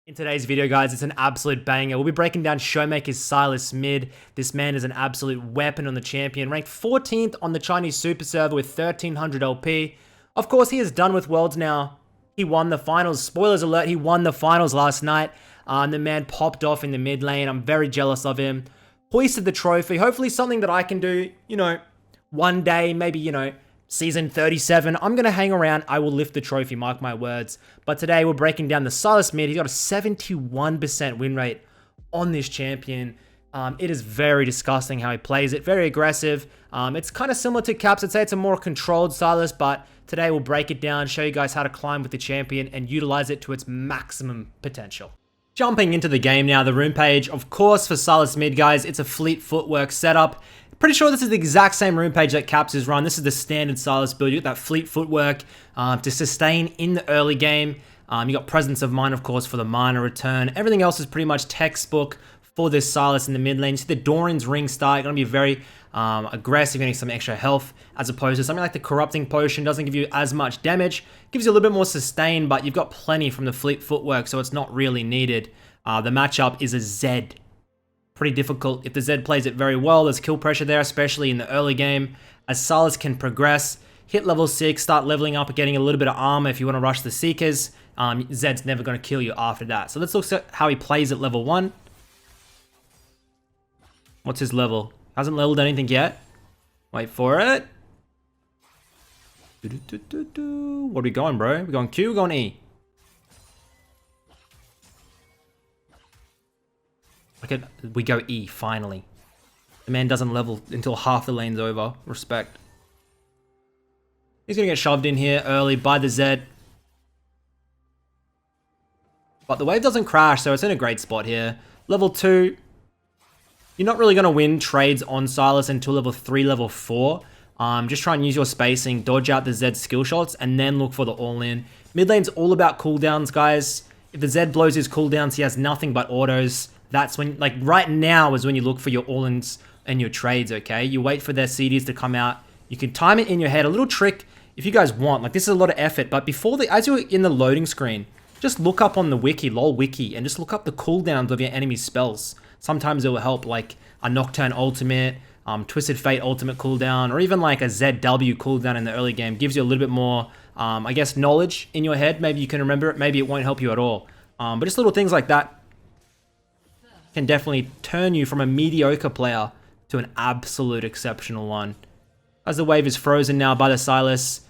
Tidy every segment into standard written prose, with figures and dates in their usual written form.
In today's video, guys, it's an absolute banger. We'll be breaking down ShowMaker's Sylas mid. This man is an absolute weapon on the champion, ranked 14th on the Chinese super server with 1300 LP. Of course, he is done with Worlds now. He won the finals. Spoilers alert, he won the finals last night. The man popped off in the mid lane. I'm very jealous of him. Hoisted the trophy. Hopefully something that I can do, one day, maybe, Season 37, I'm going to hang around. I will lift the trophy, mark my words. But today we're breaking down the Sylas mid. He's got a 71% win rate on this champion. It is very disgusting how he plays it. Very aggressive. It's kind of similar to Caps. I'd say it's a more controlled Sylas, but today we'll break it down, show you guys how to climb with the champion and utilize it to its maximum potential. Jumping into the game now, the rune page, of course, for Sylas mid, guys, it's a fleet footwork setup. Pretty sure this is the exact same rune page that Caps has run. This is the standard Sylas build. You got that fleet footwork to sustain in the early game. You got presence of mind, of course, for the mana return. Everything else is pretty much textbook for this Sylas in the mid lane. You see the Doran's ring start. You're going to be very aggressive, getting some extra health, as opposed to something like the Corrupting Potion. Doesn't give you as much damage. Gives you a little bit more sustain, but you've got plenty from the fleet footwork, so it's not really needed. The matchup is a Zed. Pretty difficult. If the Zed plays it very well, there's kill pressure there, especially in the early game. As Sylas can progress, hit level 6, start leveling up and getting a little bit of armor if you want to rush the Seekers. Zed's never going to kill you after that. So let's look at how he plays at level 1. What's his level? Hasn't leveled anything yet. Wait for it. What are we going, bro? We're going Q, we're going E. We go E, finally. The man doesn't level until half the lane's over. Respect. He's going to get shoved in here early by the Zed. But the wave doesn't crash, so it's in a great spot here. Level 2. You're not really going to win trades on Sylas until level 3, level 4. Just try and use your spacing, dodge out the Zed skill shots, and then look for the all-in. Mid lane's all about cooldowns, guys. If the Zed blows his cooldowns, he has nothing but autos. That's when, like right now is when you look for your all-ins and your trades, okay? You wait for their CDs to come out. You can time it in your head. A little trick if you guys want. Like, this is a lot of effort, but as you're in the loading screen, just look up on the wiki, lol wiki, and just look up the cooldowns of your enemy's spells. Sometimes it will help, like a Nocturne ultimate, Twisted Fate ultimate cooldown, or even like a ZW cooldown in the early game. Gives you a little bit more, I guess, knowledge in your head. Maybe you can remember it. Maybe it won't help you at all. But just little things like that can definitely turn you from a mediocre player to an absolute exceptional one. As the wave is frozen now by the Sylas.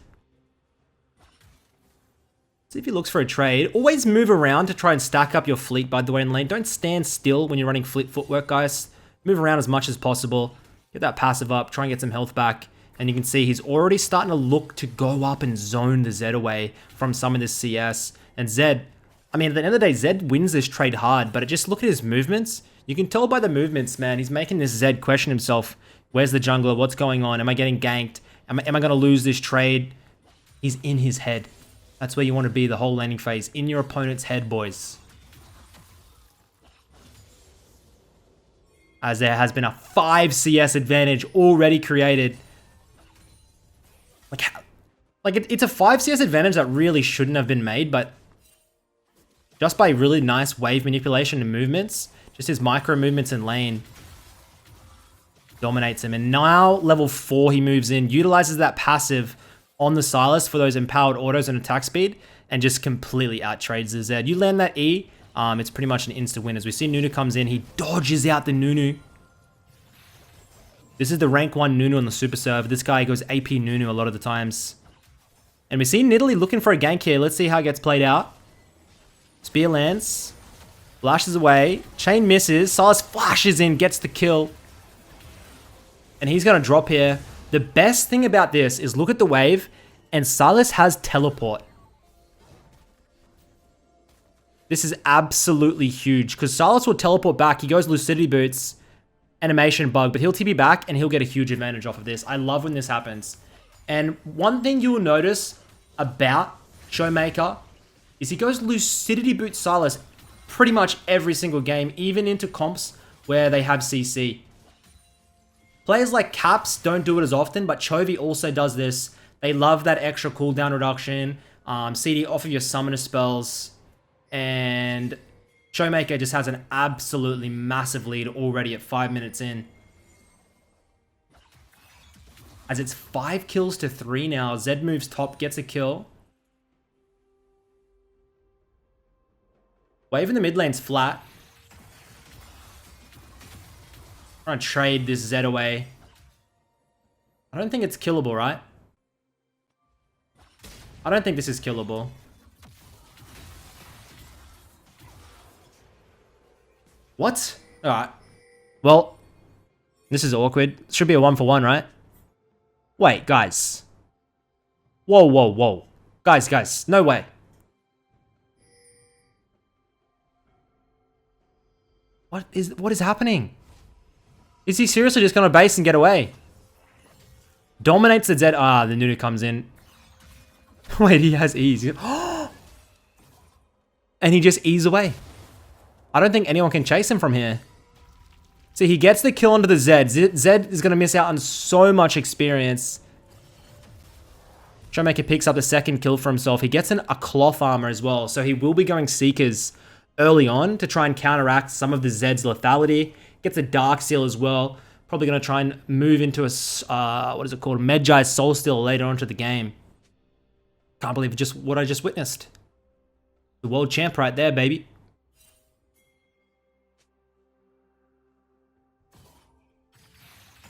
See if he looks for a trade. Always move around to try and stack up your fleet, by the way, in lane. Don't stand still when you're running fleet footwork, guys. Move around as much as possible. Get that passive up. Try and get some health back. And you can see he's already starting to look to go up and zone the Zed away from some of this CS. And Zed, I mean, at the end of the day, Zed wins this trade hard, but just look at his movements. You can tell by the movements, man. He's making this Zed question himself. Where's the jungler? What's going on? Am I getting ganked? Am I going to lose this trade? He's in his head. That's where you want to be the whole laning phase. In your opponent's head, boys. As there has been a 5 CS advantage already created. It's a 5 CS advantage that really shouldn't have been made, but just by really nice wave manipulation and movements, just his micro movements in lane, dominates him. And now, level 4, he moves in, utilizes that passive on the Sylas for those empowered autos and attack speed, and just completely out-trades the Zed. You land that E, it's pretty much an insta-win. As we see Nunu comes in, he dodges out the Nunu. This is the rank 1 Nunu on the super server. This guy goes AP Nunu a lot of the times. And we see Nidalee looking for a gank here. Let's see how it gets played out. Spear lands. Flashes away. Chain misses. Sylas flashes in, gets the kill. And he's going to drop here. The best thing about this is look at the wave, and Sylas has teleport. This is absolutely huge, because Sylas will teleport back. He goes Lucidity Boots, animation bug, but he'll TP back, and he'll get a huge advantage off of this. I love when this happens. And one thing you will notice about ShowMaker is he goes Lucidity Boot Sylas pretty much every single game, even into comps where they have CC. Players like Caps don't do it as often, but Chovy also does this. They love that extra cooldown reduction, CD off of your summoner spells, and ShowMaker just has an absolutely massive lead already at 5 minutes in. As it's 5 kills to 3 now. Zed moves top, gets a kill. Wave in the mid lane's flat. Trying to trade this Zed away. I don't think it's killable, right? I don't think this is killable. What? Alright. Well, this is awkward. Should be a 1-for-1, right? Wait, guys. Whoa, whoa, whoa. Guys, no way. What is happening? Is he seriously just gonna base and get away? Dominates the Zed. Ah, the Nunu comes in. Wait, he has ease. And he just ease away. I don't think anyone can chase him from here. See, he gets the kill onto the Zed. Zed is going to miss out on so much experience. ShowMaker picks up the second kill for himself. He gets a cloth armor as well. So he will be going Seekers early on to try and counteract some of the Zed's lethality. Gets a Dark Seal as well. Probably going to try and move into a, what is it called? Medjai Soulsteel later on to the game. Can't believe just what I just witnessed. The world champ right there, baby.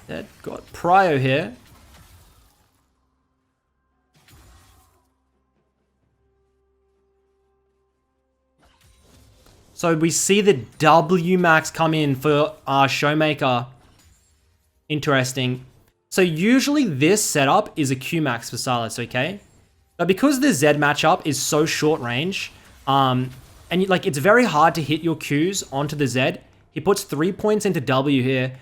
That got Prio here. So we see the W max come in for our ShowMaker. Interesting. So usually this setup is a Q max for Sylas, okay? But because the Z matchup is so short range, and like it's very hard to hit your Qs onto the Z, he puts 3 points into W here.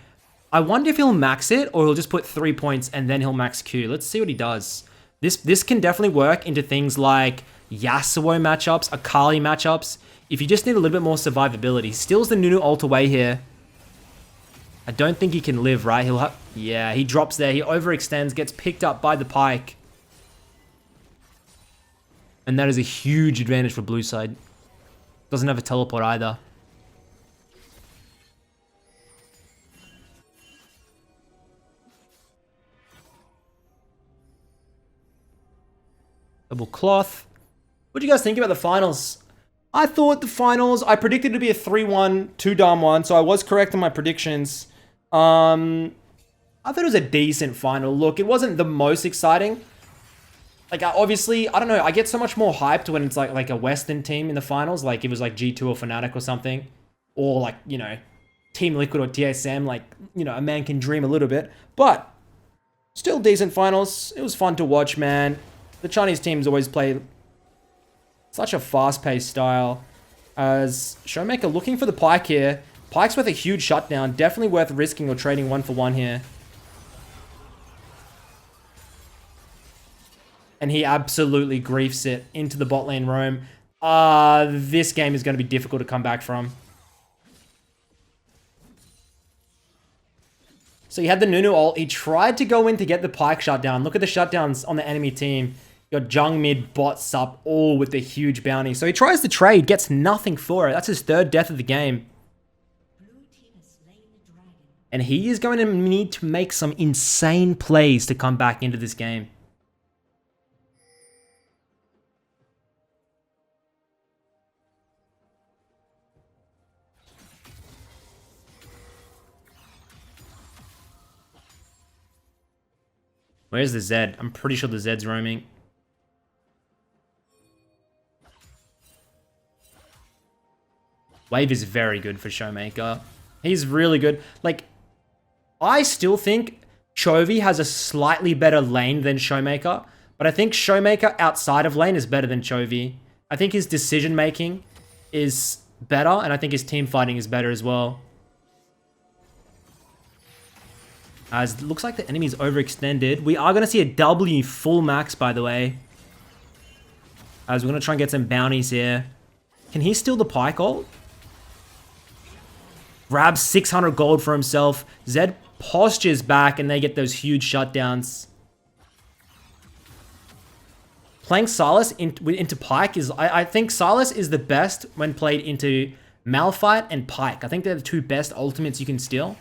I wonder if he'll max it or he'll just put 3 points and then he'll max Q. Let's see what he does. This can definitely work into things like Yasuo matchups, Akali matchups. If you just need a little bit more survivability. Steals the Nunu ult away here. I don't think he can live, right? Yeah, he drops there. He overextends, gets picked up by the Pyke. And that is a huge advantage for blue side. Doesn't have a teleport either. Double cloth. What do you guys think about the finals? I thought the finals, I predicted it to be a 3-1 to Damwon, so I was correct in my predictions. I thought it was a decent final. Look, it wasn't the most exciting. Like, obviously, I don't know, I get so much more hyped when it's like a Western team in the finals, like it was like G2 or Fnatic or something. Or like, you know, Team Liquid or TSM, like, you know, a man can dream a little bit. But, still decent finals. It was fun to watch, man. The Chinese teams always play such a fast-paced style. As ShowMaker looking for the Pyke here. Pyke's worth a huge shutdown. Definitely worth risking or trading 1-for-1 here. And he absolutely griefs it into the bot lane roam. This game is going to be difficult to come back from. So he had the Nunu ult. He tried to go in to get the Pyke shutdown. Look at the shutdowns on the enemy team. Got Jung mid, bot sup, all with the huge bounty. So he tries to trade, gets nothing for it. That's his third death of the game. And he is going to need to make some insane plays to come back into this game. Where's the Zed? I'm pretty sure the Zed's roaming. Wave is very good for ShowMaker. He's really good. Like, I still think Chovy has a slightly better lane than ShowMaker, but I think ShowMaker outside of lane is better than Chovy. I think his decision making is better, and I think his team fighting is better as well. As it looks like the enemy's overextended. We are going to see a W full max, by the way. As we're going to try and get some bounties here. Can he steal the Pyke ult? Grabs 600 gold for himself. Zed postures back and they get those huge shutdowns. Playing Sylas into Pyke is... I think Sylas is the best when played into Malphite and Pike. I think they're the two best ultimates you can steal.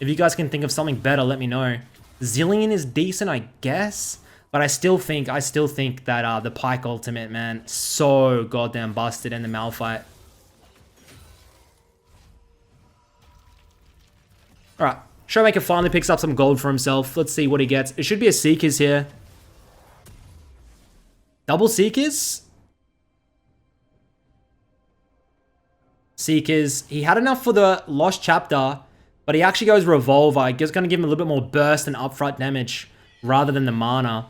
If you guys can think of something better, let me know. Zillion is decent, I guess. But I still think that the Pike ultimate, man, so goddamn busted, and the Malphite. Alright, ShowMaker finally picks up some gold for himself. Let's see what he gets. It should be a Seekers here. Double Seekers? Seekers. He had enough for the Lost Chapter, but he actually goes Revolver. I guess going to give him a little bit more burst and upfront damage rather than the mana.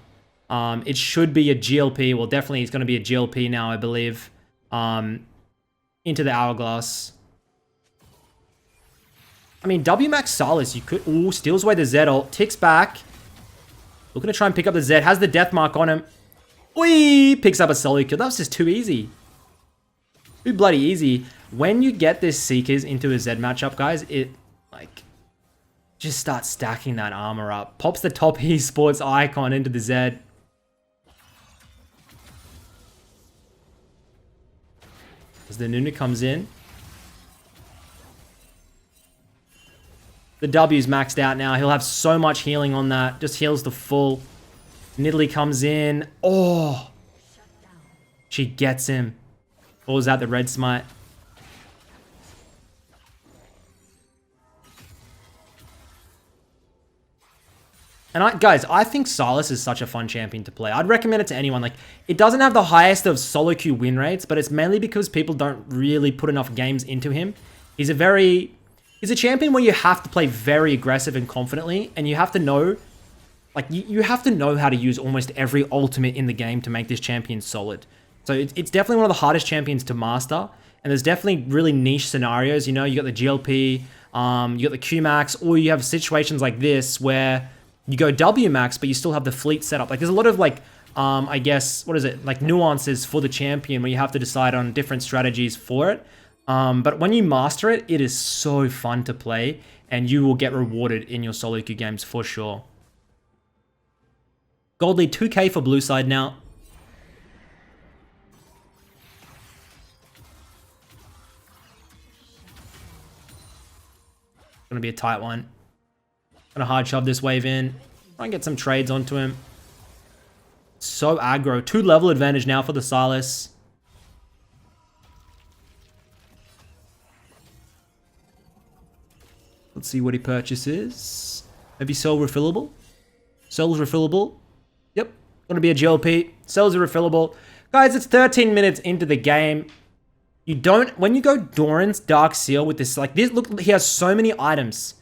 It should be a GLP. Well, definitely it's going to be a GLP now, I believe. Into the Hourglass. I mean, WMAX Sylas, you could... Ooh, steals away the Z ult. Ticks back. Looking to try and pick up the Z. Has the death mark on him. Whee! Picks up a solo kill. That was just too easy. Too bloody easy. When you get this Seekers into a Z matchup, guys, it, like, just starts stacking that armor up. Pops the top esports icon into the Z. As the Nunu comes in. The W's maxed out now. He'll have so much healing on that. Just heals the full. Nidalee comes in. Oh. She gets him. Pulls out the red smite. And guys, I think Sylas is such a fun champion to play. I'd recommend it to anyone. Like, it doesn't have the highest of solo queue win rates, but it's mainly because people don't really put enough games into him. He's a champion where you have to play very aggressive and confidently, and you have to know, like, you have to know how to use almost every ultimate in the game to make this champion solid. So it's definitely one of the hardest champions to master, and there's definitely really niche scenarios. You know, you got the GLP, you got the Qmax, or you have situations like this where you go WMAX, but you still have the fleet set up. Like, there's a lot of, like, I guess, what is it? Like, nuances for the champion where you have to decide on different strategies for it. But when you master it, it is so fun to play, and you will get rewarded in your solo queue games for sure. Gold lead 2k for blue side now. Gonna be a tight one. Gonna hard shove this wave in. Try and get some trades onto him. So aggro. 2 level advantage now for the Sylas. Let's see what he purchases. Maybe Cell refillable? Cell's refillable. Yep. Gonna be a GLP. Cells are refillable. Guys, it's 13 minutes into the game. You don't... When you go Doran's Dark Seal with this... Like, this... Look, he has so many items.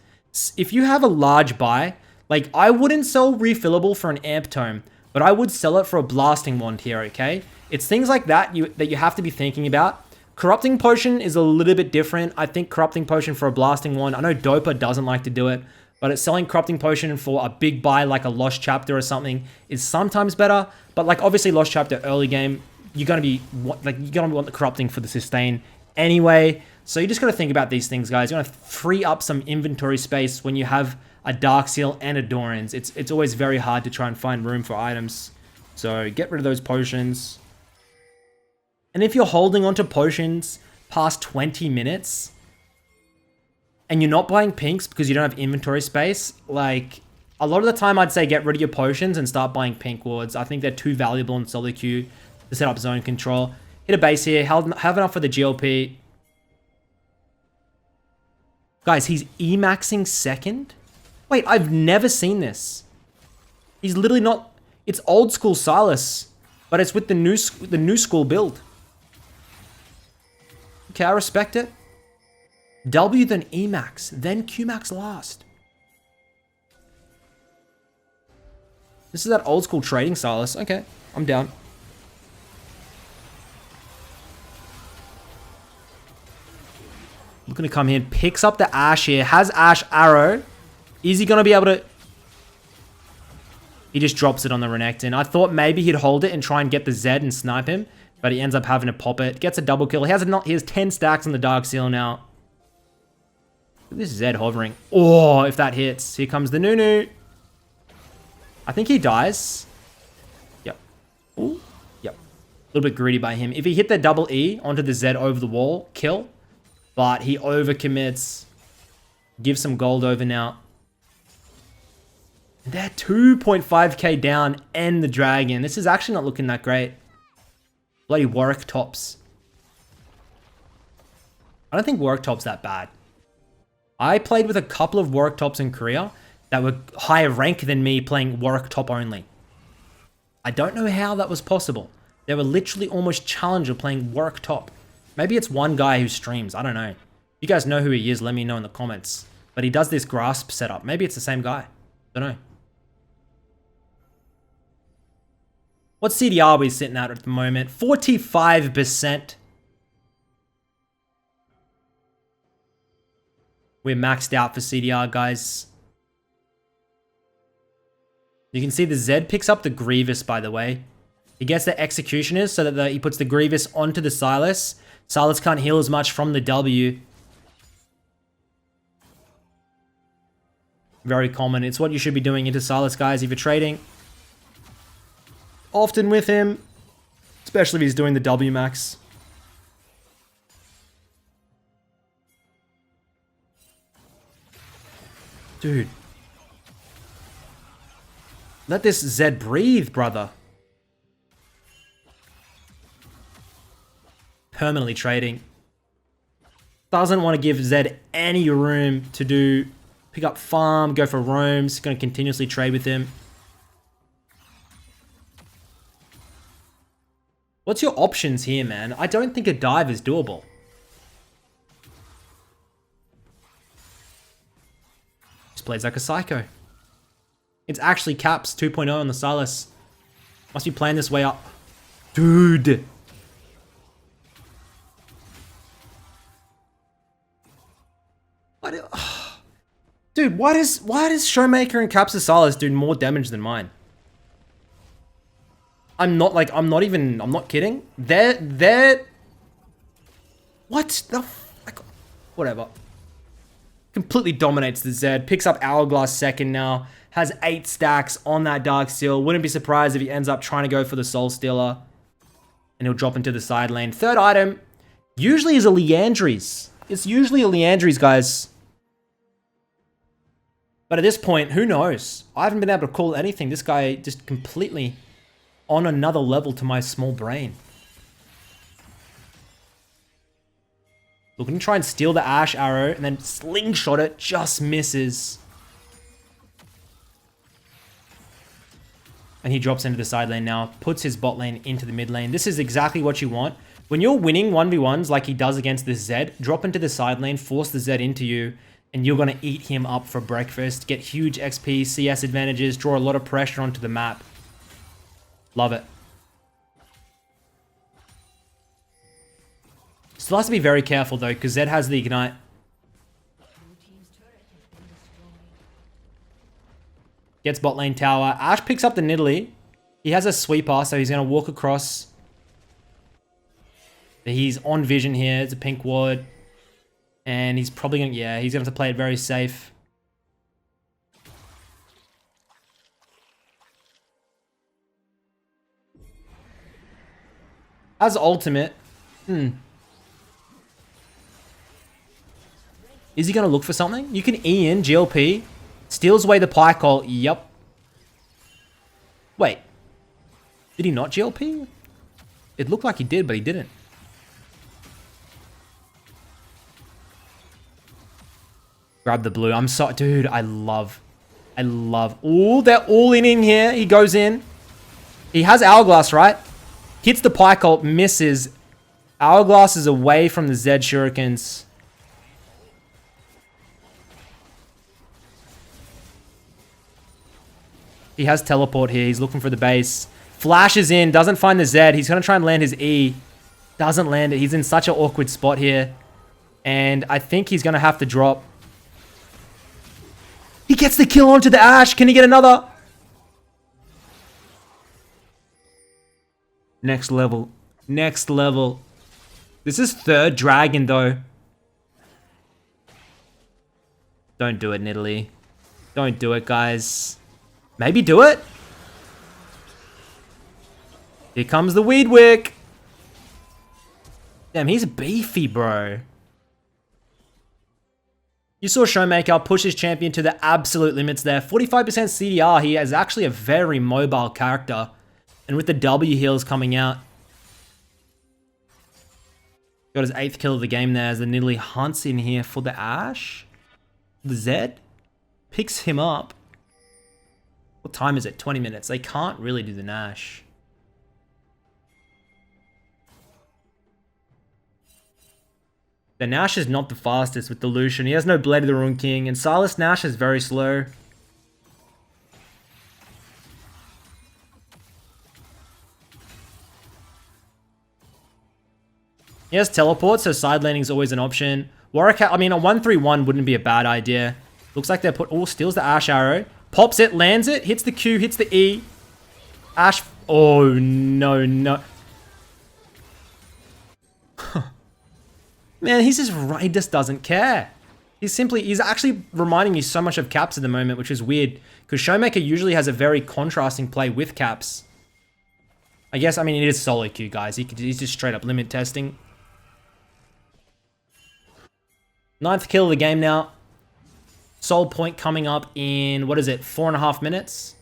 If you have a large buy... Like, I wouldn't sell refillable for an Amp Tome, but I would sell it for a Blasting Wand here, okay? It's things like that that you have to be thinking about. Corrupting Potion is a little bit different. I think Corrupting Potion for a Blasting Wand... I know Dopa doesn't like to do it, but it's selling Corrupting Potion for a big buy like a Lost Chapter or something is sometimes better. But, like, obviously Lost Chapter early game... You're gonna want the corrupting for the sustain anyway. So you just gotta think about these things, guys. You wanna free up some inventory space when you have a Dark Seal and a Doran's. It's always very hard to try and find room for items. So get rid of those potions. And if you're holding onto potions past 20 minutes and you're not buying pinks because you don't have inventory space, like, a lot of the time I'd say get rid of your potions and start buying pink wards. I think they're too valuable in solo queue to set up zone control. Hit a base here. Have enough for the GLP. Guys, he's E-maxing second? Wait, I've never seen this. He's literally not... It's old school Sylas, but it's with the new school build. Okay, I respect it. W, then E-max, then Q-max last. This is that old school trading Sylas. Okay, I'm down. Looking to come in, picks up the Ashe here, has Ashe arrow. Is he going to be able to... He just drops it on the Renekton. I thought maybe he'd hold it and try and get the Z and snipe him, but he ends up having to pop it. Gets a double kill. He has 10 stacks on the Dark Seal now. This Z hovering. Oh, if that hits. Here comes the Nunu. I think he dies. Yep. Ooh. Yep. A little bit greedy by him. If he hit the double E onto the Z over the wall, kill. But he overcommits. Give some gold over now. They're 2.5k down and the dragon. This is actually not looking that great. Bloody Warwick tops. I don't think Warwick top's that bad. I played with a couple of Warwick tops in Korea that were higher rank than me playing Warwick top only. I don't know how that was possible. They were literally almost challenger playing Warwick top. Maybe it's one guy who streams. I don't know. You guys know who he is. Let me know in the comments. But he does this grasp setup. Maybe it's the same guy. Don't know. What CDR are we sitting at the moment? 45%. We're maxed out for CDR, guys. You can see the Zed picks up the Grievous, by the way. He gets the Executioners so that he puts the Grievous onto the Sylas. Sylas can't heal as much from the W. Very common. It's what you should be doing into Sylas, guys, if you're trading. Often with him, especially if he's doing the W max. Dude. Let this Zed breathe, brother. Permanently trading. Doesn't want to give Zed any room to do pick up farm, go for roams. Going to continuously trade with him. What's your options here, man? I don't think a dive is doable. Just plays like a psycho. It's actually caps 2.0 on the Sylas. Must be playing this way up. Dude. Dude, why does ShowMaker and Caps of Sylas do more damage than mine? I'm not kidding. They're what the like, whatever. Completely dominates the Zed. Picks up Hourglass second now. Has 8 stacks on that Dark Seal. Wouldn't be surprised if he ends up trying to go for the Soul Stealer. And he'll drop into the side lane. Third item usually is a Leandries. It's usually a Leandries, guys. But at this point, who knows? I haven't been able to call anything. This guy just completely on another level to my small brain. Looking to try and steal the Ash Arrow and then slingshot it. Just misses. And he drops into the side lane now. Puts his bot lane into the mid lane. This is exactly what you want. When you're winning 1v1s like he does against this Zed, drop into the side lane, force the Zed into you, and you're going to eat him up for breakfast. Get huge XP, CS advantages, draw a lot of pressure onto the map. Love it. Still has to be very careful though, because Zed has the Ignite. Gets bot lane tower. Ash picks up the Nidalee. He has a sweeper, so he's going to walk across. He's on vision here. It's a pink ward. And he's probably going to, yeah, he's going to have to play it very safe. As ultimate. Is he going to look for something? You can E in, GLP. Steals away the Pike Ult. Yep. Wait. Did he not GLP? It looked like he did, but he didn't. Grab the blue. I'm sorry. Dude, I love. Ooh, they're all in here. He goes in. He has Hourglass, right? Hits the Pike Ult, misses. Hourglass is away from the Zed Shurikens. He has teleport here. He's looking for the base. Flashes in. Doesn't find the Zed. He's going to try and land his E. Doesn't land it. He's in such an awkward spot here. And I think he's going to have to drop. He gets the kill onto the Ash. Can he get another? Next level. Next level. This is third dragon, though. Don't do it, Nidalee. Don't do it, guys. Maybe do it. Here comes the Weedwick. Damn, he's beefy, bro. You saw ShowMaker push his champion to the absolute limits there. 45% CDR, he is actually a very mobile character. And with the W heals coming out. Got his 8th kill of the game there as the Nidalee hunts in here for the Ashe. The Zed picks him up. What time is it? 20 minutes. They can't really do the Nash. The Nash is not the fastest with the Lucian. He has no Blade of the Rune King. And Sylas Nash is very slow. He has teleport, so side laning is always an option. Warwick, I mean, a 1-3-1 wouldn't be a bad idea. Looks like they're put... Oh, steals the Ashe arrow. Pops it, lands it, hits the Q, hits the E. Ashe... Oh, no, no. Man, he just doesn't care. He's actually reminding me so much of Caps at the moment, which is weird. Because ShowMaker usually has a very contrasting play with Caps. I guess, I mean, it is solo queue, guys. He's just straight up limit testing. 9th kill of the game now. Soul point coming up in, what is it, 4.5 minutes?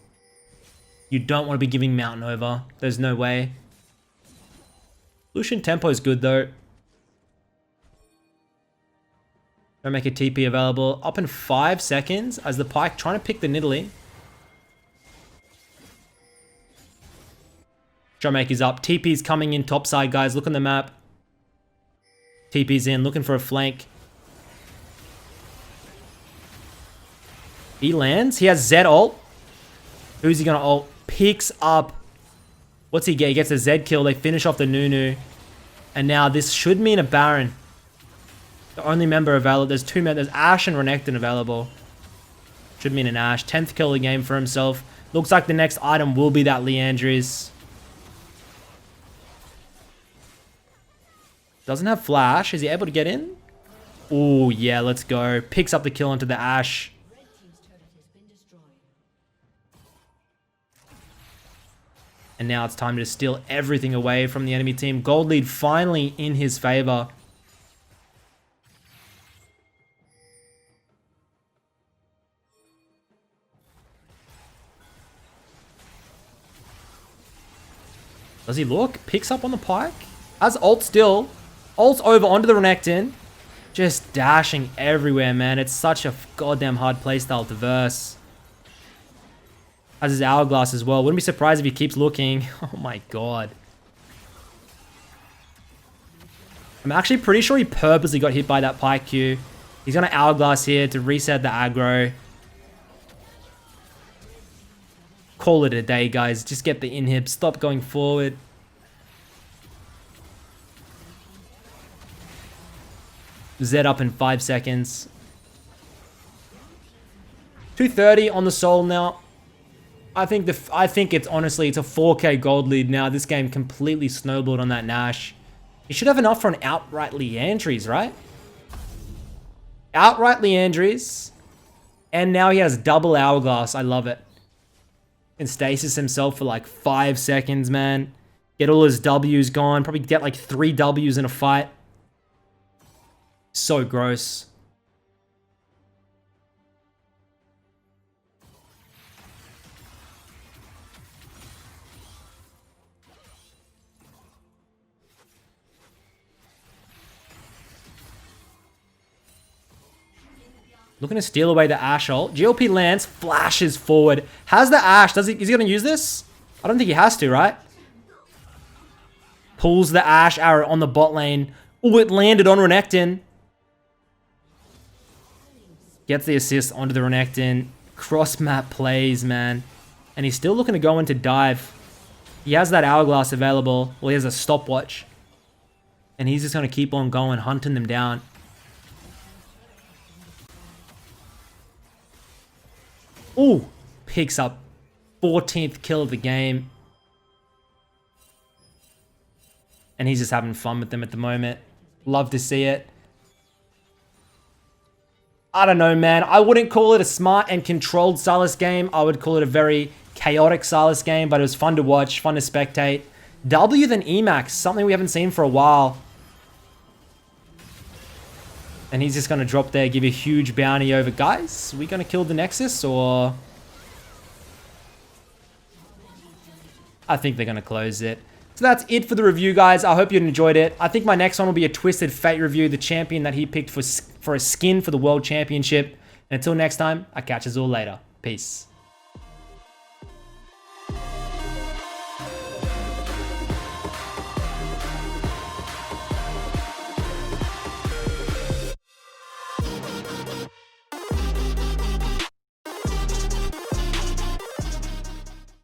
You don't want to be giving Mountain over. There's no way. Lucian tempo is good, though. Don't make a TP available. Up in 5 seconds as the Pyke trying to pick the Nidalee. ShowMaker's up. TP's coming in topside, guys. Look on the map. TP's in, looking for a flank. He lands. He has Zed ult. Who's he going to ult? Picks up. What's he get? He gets a Zed kill. They finish off the Nunu. And now this should mean a Baron. The only member available. There's 2 members. There's Ashe and Renekton available. Should mean an Ashe. 10th kill of the game for himself. Looks like the next item will be that Leandry's. Doesn't have flash. Is he able to get in? Oh, yeah. Let's go. Picks up the kill onto the Ashe. And now it's time to steal everything away from the enemy team. Gold lead finally in his favor. Does he look? Picks up on the Pyke. Has ult still. Ult's over onto the Renekton. Just dashing everywhere, man. It's such a goddamn hard playstyle to verse. Has his hourglass as well. Wouldn't be surprised if he keeps looking. Oh my god. I'm actually pretty sure he purposely got hit by that Pyke Q. He's gonna hourglass here to reset the aggro. Call it a day, guys. Just get the inhib. Stop going forward. Zed up in 5 seconds. 230 on the soul now. I think it's honestly, it's a 4k gold lead now. This game completely snowballed on that Nash. He should have enough for an outright Leandry's, right? Outright Leandry's. And now he has double hourglass. I love it. And stasis himself for like 5 seconds, man. Get all his W's gone. Probably get like 3 W's in a fight. So gross. Looking to steal away the Ashe ult. GLP lands, flashes forward. Has the Ashe. Is he going to use this? I don't think he has to, right? Pulls the Ashe arrow on the bot lane. Oh, it landed on Renekton. Gets the assist onto the Renekton. Cross map plays, man. And he's still looking to go into dive. He has that hourglass available. Well, he has a stopwatch. And he's just going to keep on going, hunting them down. Ooh, picks up 14th kill of the game. And he's just having fun with them at the moment. Love to see it. I don't know, man. I wouldn't call it a smart and controlled Sylas game. I would call it a very chaotic Sylas game, but it was fun to watch, fun to spectate. W then Emax, something we haven't seen for a while. And he's just going to drop there, give a huge bounty over. Guys, we going to kill the Nexus or... I think they're going to close it. So that's it for the review, guys. I hope you enjoyed it. I think my next one will be a Twisted Fate review, the champion that he picked for a skin for the World Championship. And until next time, I'll catch us all later. Peace.